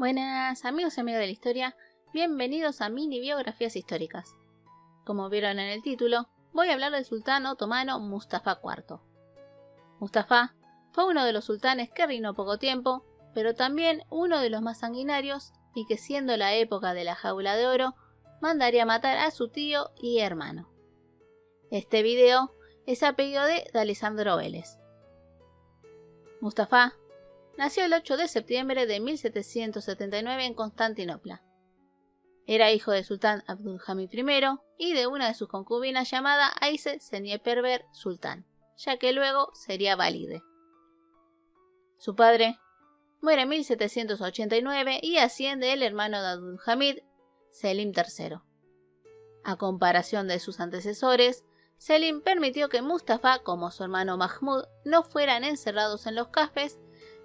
Buenas amigos y amigas de la historia, bienvenidos a mini biografías históricas. Como vieron en el título, voy a hablar del sultán otomano Mustafa IV. Mustafa fue uno de los sultanes que reinó poco tiempo, pero también uno de los más sanguinarios y que, siendo la época de la jaula de oro, mandaría matar a su tío y hermano. Este video es a pedido de Alessandro Vélez. Mustafa nació el 8 de septiembre de 1779 en Constantinopla. Era hijo del sultán Abdülhamid I y de una de sus concubinas llamada Ayse Senyeperver Sultán, ya que luego sería Valide. Su padre muere en 1789 y asciende el hermano de Abdülhamid, Selim III. A comparación de sus antecesores, Selim permitió que Mustafa, como su hermano Mahmud, no fueran encerrados en los cafés,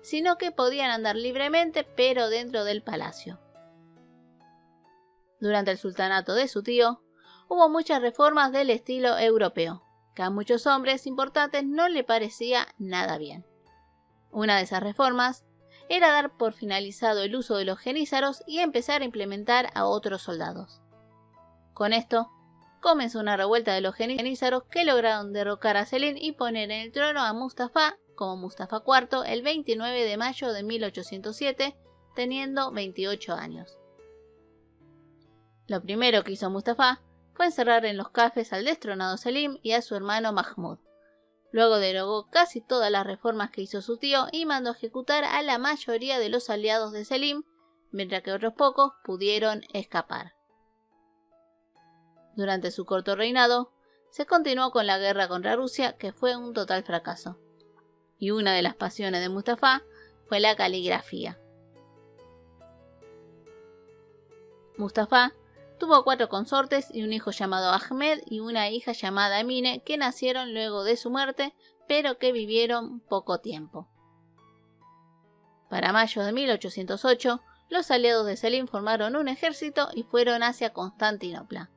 sino que podían andar libremente pero dentro del palacio. Durante el sultanato de su tío, hubo muchas reformas del estilo europeo, que a muchos hombres importantes no le parecía nada bien. Una de esas reformas era dar por finalizado el uso de los jenízaros y empezar a implementar a otros soldados. Con esto, comenzó una revuelta de los jenízaros que lograron derrocar a Selim y poner en el trono a Mustafa como Mustafa IV el 29 de mayo de 1807, teniendo 28 años. Lo primero que hizo Mustafa fue encerrar en los cafés al destronado Selim y a su hermano Mahmud. Luego derogó casi todas las reformas que hizo su tío y mandó ejecutar a la mayoría de los aliados de Selim, mientras que otros pocos pudieron escapar. Durante su corto reinado, se continuó con la guerra contra Rusia, que fue un total fracaso. Y una de las pasiones de Mustafa fue la caligrafía. Mustafa tuvo 4 consortes y un hijo llamado Ahmed y una hija llamada Emine, que nacieron luego de su muerte, pero que vivieron poco tiempo. Para mayo de 1808, los aliados de Selim formaron un ejército y fueron hacia Constantinopla.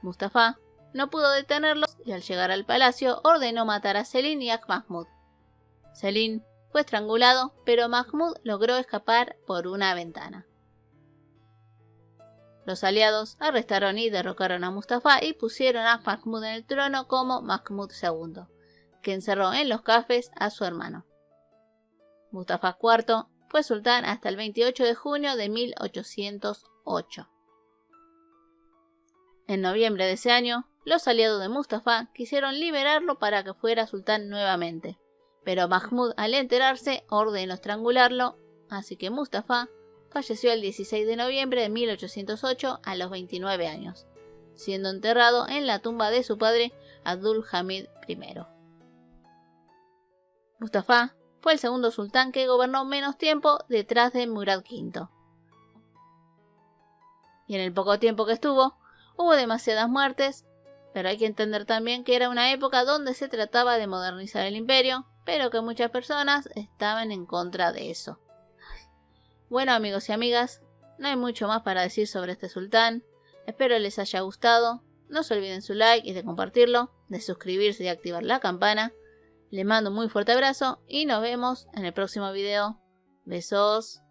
Mustafa no pudo detenerlos y al llegar al palacio ordenó matar a Selim y a Mahmud. Selim fue estrangulado, pero Mahmud logró escapar por una ventana. Los aliados arrestaron y derrocaron a Mustafa y pusieron a Mahmud en el trono como Mahmud II, que encerró en los cafés a su hermano. Mustafa IV fue sultán hasta el 28 de junio de 1808. En noviembre de ese año, los aliados de Mustafa quisieron liberarlo para que fuera sultán nuevamente, pero Mahmud, al enterarse, ordenó estrangularlo, así que Mustafa falleció el 16 de noviembre de 1808 a los 29 años, siendo enterrado en la tumba de su padre Abdülhamid I. Mustafa fue el segundo sultán que gobernó menos tiempo detrás de Murad V. Y en el poco tiempo que estuvo, hubo demasiadas muertes, pero hay que entender también que era una época donde se trataba de modernizar el imperio, pero que muchas personas estaban en contra de eso. Bueno, amigos y amigas, no hay mucho más para decir sobre este sultán. Espero les haya gustado. No se olviden su like y de compartirlo, de suscribirse y activar la campana. Les mando un muy fuerte abrazo y nos vemos en el próximo video. Besos.